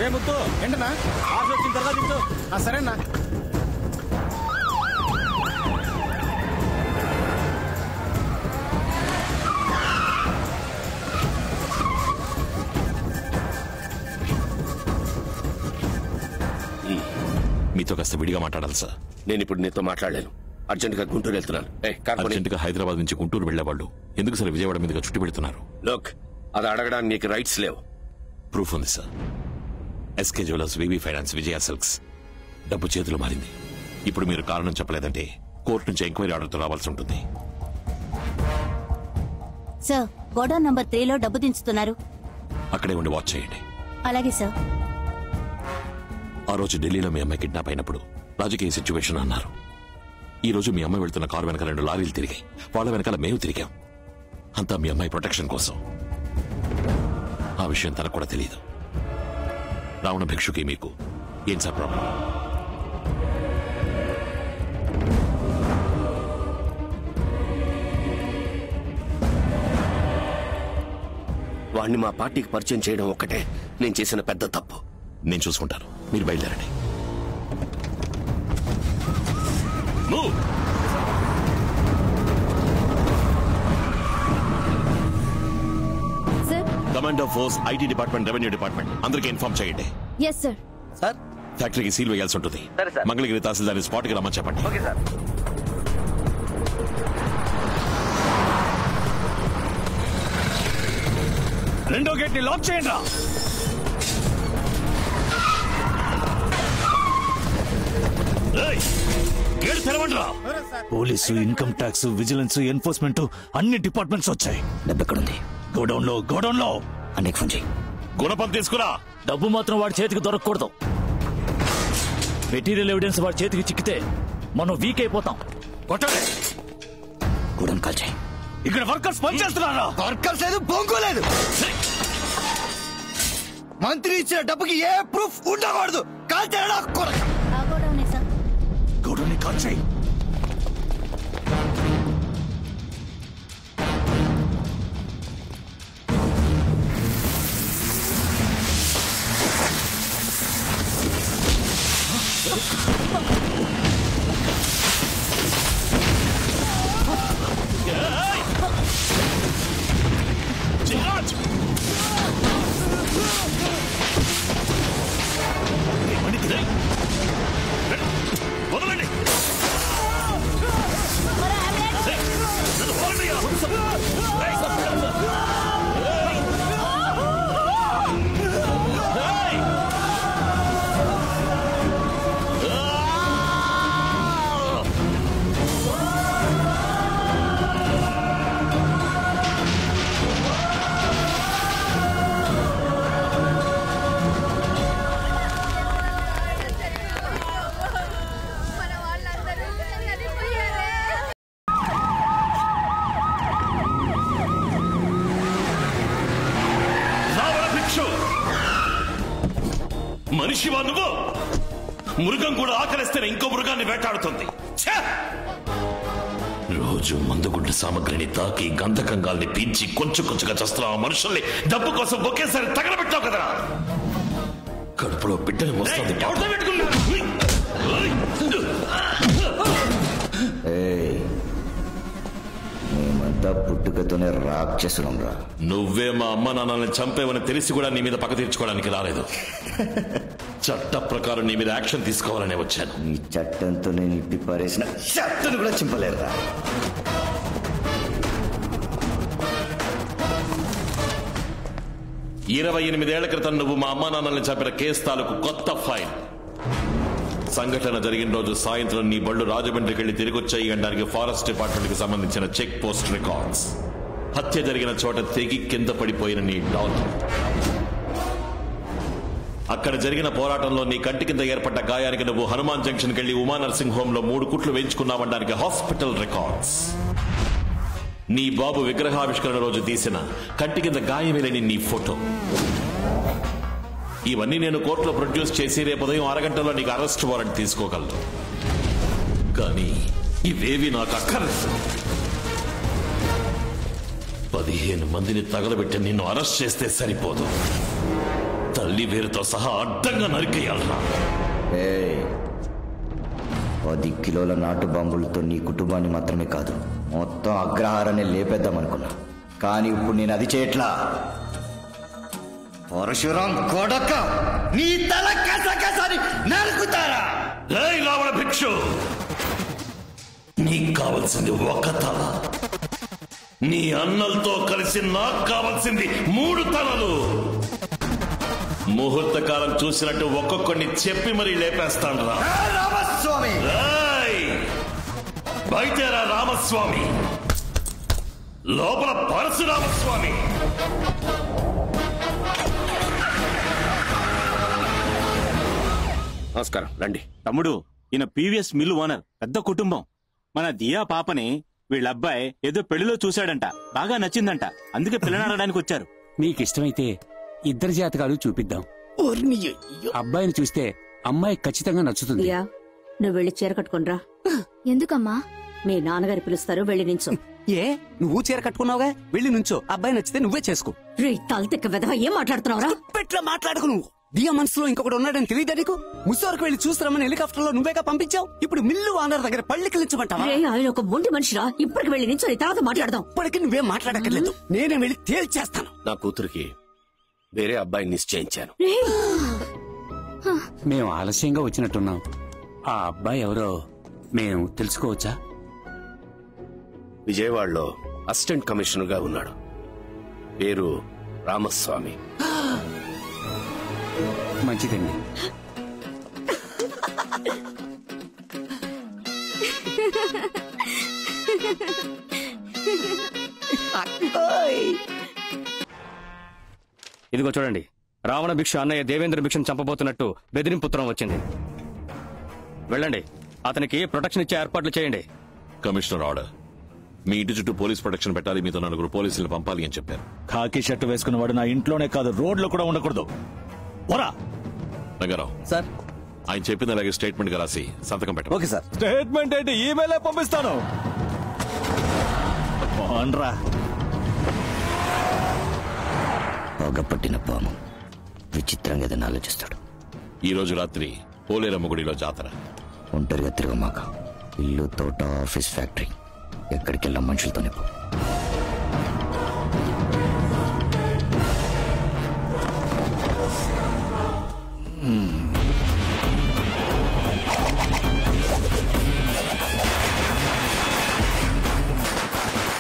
రే ముత్తు ఏంటన్నా ఆర్డర్ వచ్చిన తర్వాత దించు. సరేనా మీతో కాస్త విడిగా మాట్లాడాలి సార్. నేను ఇప్పుడు నీతో మాట్లాడలేను. అర్జెంటుగా గుంటూరు వెళ్తున్నాను. అర్జెంటుగా హైదరాబాద్ నుంచి గుంటూరు వెళ్లేవాళ్ళు ఎందుకు సార్ విజయవాడ మీదుగా చుట్టి పెడుతున్నారు? లోక్, అది అడగడానికి నీకు రైట్స్ లేవు. ప్రూఫ్ ఉంది sir. SK jewellers, VV finance, Vijaya silks డబ్బు చేతులు మారింది. ఇప్పుడు మీరు కారణం చెప్పలేదంటే కోర్టు నుంచి ఎంక్వైరీ ఆర్డర్తో రావాల్సి ఉంటుంది. సార్, గోడౌన్ నంబర్ 3లో డబ్బు దించుతున్నారు. అక్కడే ఉండి వాచ్ చేయండి. అలాగే సార్. ఆ రోజు ఢిల్లీలో మీ అమ్మాయి కిడ్నాప్ అయినప్పుడు రాజకీయ సిచ్యువేషన్ అన్నారు. ఈ రోజు మీ అమ్మాయి వెళ్తున్న కారు వెనక 2 లారీలు తిరిగాయి. వాళ్ళ వెనకాల మేము తిరిగాం. అంతా మీ అమ్మాయి ప్రొటెక్షన్ కోసం. ఆ విషయం తనకు కూడా తెలియదు. రావణ భిక్షుకి మీకు ఏం సార్ ప్రాబ్లం? వాణ్ణి మా పార్టీకి పరిచయం చేయడం ఒక్కటే నేను చేసిన పెద్ద తప్పు. నేను చూసుకుంటాను, మీరు బయలుదేరండి. Commando force, IT department, revenue department అందరికీ ఇన్ఫార్మ్ చేయండి. Yes sir. సార్, ఫ్యాక్టరీకి సీల్ వేయాల్సి ఉంటుంది. మంగళగిరి తహసీల్దార్ స్పాట్ కి రమ్మని చెప్పండి. Okay sir. రెండో గేట్ ని లాక్ చేయండి రా. గేట్ తెరవండి రా. Police, income tax, vigilance, enforcement అన్ని డిపార్ట్మెంట్స్ వచ్చాయి. డబ్బు ఎక్కడుంది? గోడౌన్ లో అన్నికి ఫోన్ చేయి. గుణపం తీసుకురా. డబ్బు మాత్రం వాడి చేతికి దొరకకూడదు. మెటీరియల్ ఎవిడెన్స్ వాడి చేతికి చిక్కితే మనం వీక్ అయిపోతాం. కొట్టండి. గోడౌన్ కాల్ చేయి. ఇక్కడ వర్కర్స్ పనిచేస్తున్నారా? వర్కర్స్ లేదు, బొంగు లేదు. మంత్రి ఇచ్చిన డబ్బుకి ఏ ప్రూఫ్ ఉండకూడదు. కాల్ చేయడా కొరక. గోడౌన్ కాల్ చేయి. వదలండి. మనిషివా నువ్వు? మృగం కూడా ఆకలిస్తేనే ఇంకో మృగాన్ని వేటాడుతుంది. రోజు మందుగుడ్డ సామగ్రిని తాకి గంధకంగాల్ని పీల్చి కొంచెం కొంచెంగా చేస్తున్నావు. మనుషుల్ని డబ్బు కోసం ఒకేసారి తగలబెట్టావు కదరా. కడుపులో బిడ్డని మోస్తుంది. మేమంతా పుట్టుకతోనే రాక్షసులం రా. నువ్వే మా అమ్మ నాన్నల్ని చంపేవని తెలిసి కూడా నీ మీద పగ తీర్చుకోవడానికి రాలేదు. చట్ట ప్రకారం నీ మీద యాక్షన్ తీసుకోవాలనే వచ్చాను. ఈ చట్టంతో నేను ఇప్పి పారేసిన చట్టను కూడా చింపలేరురా. ఇరవై 28 క్రితం నువ్వు మా అమ్మా నాన్నల్ని చంపిన కేసు తాలూకు కొత్త ఫైల్. సంఘటన జరిగిన రోజు సాయంత్రం నీ బళ్ళు రాజమండ్రికి వెళ్లి తిరిగి వచ్చాయి అనడానికి ఫారెస్ట్ డిపార్ట్మెంట్ కి సంబంధించిన చెక్ పోస్ట్ రికార్డ్స్. హత్య జరిగిన చోట తెగి కింద పడిపోయిన నీ డాటర్. అక్కడ జరిగిన పోరాటంలో నీ కంటి కింద ఏర్పడ్డ గాయానికి నువ్వు హనుమాన్ జంక్షన్ కెళ్లి ఉమా నర్సింగ్ హోమ్ లో 3 కుట్లు వేయించుకున్నావడానికి హాస్పిటల్ రికార్డ్స్. నీ బాబు విగ్రహావిష్కరణ రోజు తీసిన కంటి కింద గాయమేలేని నీ ఫోటో. ఇవన్నీ నేను కోర్టులో ప్రొడ్యూస్ చేసి రేపు ఉదయం 6 గంటల్లో నీకు అరెస్ట్ వారెంట్ తీసుకోగలను. కానీ ఇవేవి నాకు అక్కర్లేదు. 15 మందిని తగలబెట్టి నిన్ను అరెస్ట్ చేస్తే సరిపోదు. తల్లి వేరుతో సహా అడ్డంగా నరికేయాలరా. 10 కిలోల నాటు బాంబులతో నీ కుటుంబాన్ని మాత్రమే కాదు మొత్తం అగ్రహారాన్ని లేపేద్దామనుకున్నా. కానీ ఇప్పుడు నేను అది చేయట్లా. పరశురాం కొడక నీ తల కసకసని నరుకుతారా? రావణ భిక్షు, నీకు కావలసింది ఒక తల, నీ అన్నలతో కలిసి నాకు కావలసింది 3 తలలు. ముహూర్త కాలం చూసినట్టు ఒక్కొక్కడిని చెప్పి మరీ లేపేస్తాను రా. రామస్వామి బయటరా రామస్వామి, లోపల పరశురామస్వామి. నమస్కారం, రండి. తమ్ముడు, ఈయన పీవీఎస్ మిల్లు ఓనర్, పెద్ద కుటుంబం. మన దియా పాపని వీళ్ళ అబ్బాయి ఏదో పెళ్లిలో చూశాడంట, బాగా నచ్చిందంట, అందుకే పిల్లనాడడానికి వచ్చారు. నీకిష్టమైతే 2 జాతకాలు చూపిద్దాం. అబ్బాయిని చూస్తే అమ్మాయి ఖచ్చితంగా నచ్చుతుంది. నువ్వు వెళ్ళి చీర కట్టుకునిరా. ఎందుకమ్మా? మీ నాన్నగారు పిలుస్తారు, వెళ్ళి నించో. ఏ, నువ్వు చీర కట్టుకున్నావుగా, వెళ్ళి నుంచో. అబ్బాయి నచ్చితే నువ్వే చేసుకో. రే తలతిక్క వెధవ, ఏం మాట్లాడుతున్నావురా? పెట్లా మాట్లాడుకు. నువ్వు దియా మనసులో ఇంకొకటి ఉన్నాడని తెలియదా నీకు? ముసోరకు వెళ్ళి చూస్తారమని హెలికాప్టర్ లో నువ్వేగా పంపించావు. ఇప్పుడు మిల్లు ఓనర్ దగ్గర పళ్ళికిలించమంటావా? ఆయన ఒక మొండి మనిషిరా. ఇప్పటికి వెళ్ళి నించో, తర్వాత మాట్లాడదాం. ఇప్పటికి నువ్వేం మాట్లాడక్కర్లేదు, నేనే వెళ్ళి తేల్చేస్తాను. నా కూతురికి వేరే అబ్బాయిని నిశ్చయించాను. మేము ఆలస్యంగా వచ్చినట్టున్నాం. ఆ అబ్బాయి ఎవరో మేము తెలుసుకోవచ్చా? విజయవాడలో అసిస్టెంట్ కమిషనర్ గా ఉన్నాడు. పేరు రామస్వామి. మంచిదండి. ఇదిగో చూడండి, రావణ భిక్ష అన్నయ్య దేవేంద్ర భిక్షను చంపబోతున్నట్టు బెదిరింపుత్రం వచ్చింది. వెళ్ళండి, అతనికి ప్రొటెక్షన్ ఇచ్చే ఏర్పాట్లు చేయండి. Commissioner order. మీ ఇంటి చుట్టూ పోలీస్ ప్రొటెక్షన్ పెట్టాలి, మీతో 4 పోలీసులు పంపాలి అని చెప్పారు. ఖాకీ షర్టు వేసుకున్నవాడు నా ఇంట్లోనే కాదు, రోడ్లో కూడా ఉండకూడదు. పోరా. రంగారావు సార్, ఆయన చెప్పింది అలాగే స్టేట్మెంట్ గా రాసి సంతకం పెట్టండి. Okay sir. స్టేట్మెంట్ ఏంటి, ఈమెయిలే పంపిస్తాను. పోన్రా. పగపట్టిన పాము విచిత్రంగా ఏదైనా ఆలోచిస్తాడు. ఈ రోజు రాత్రి పోలేరమ్మ గుడిలో జాతర. ఒంటరిగా తిరగమాక. ఇల్లు, తోట, ఆఫీస్, ఫ్యాక్టరీ, ఎక్కడికి వెళ్ళాం మనుషులతోనే పో.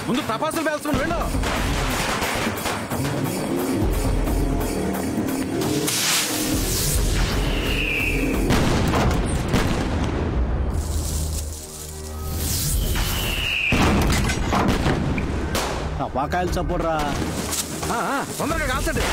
ముందు తపాసులు వేస్తున్నాను, వెళ్ళు. వాకాయలు చప్పుడురా. తొందరగా కాల్చండి.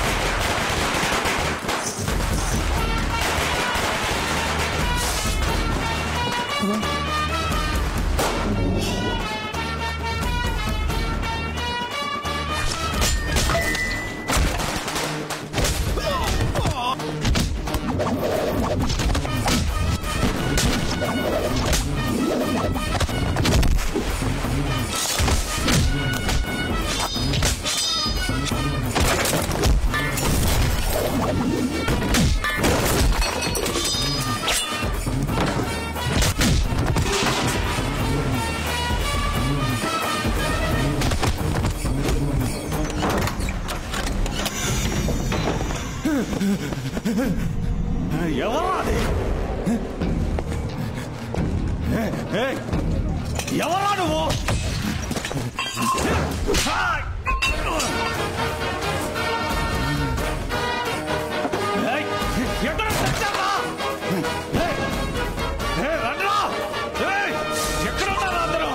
ఎవరా నువ్వు? ఎక్కడున్నారా అందరూ?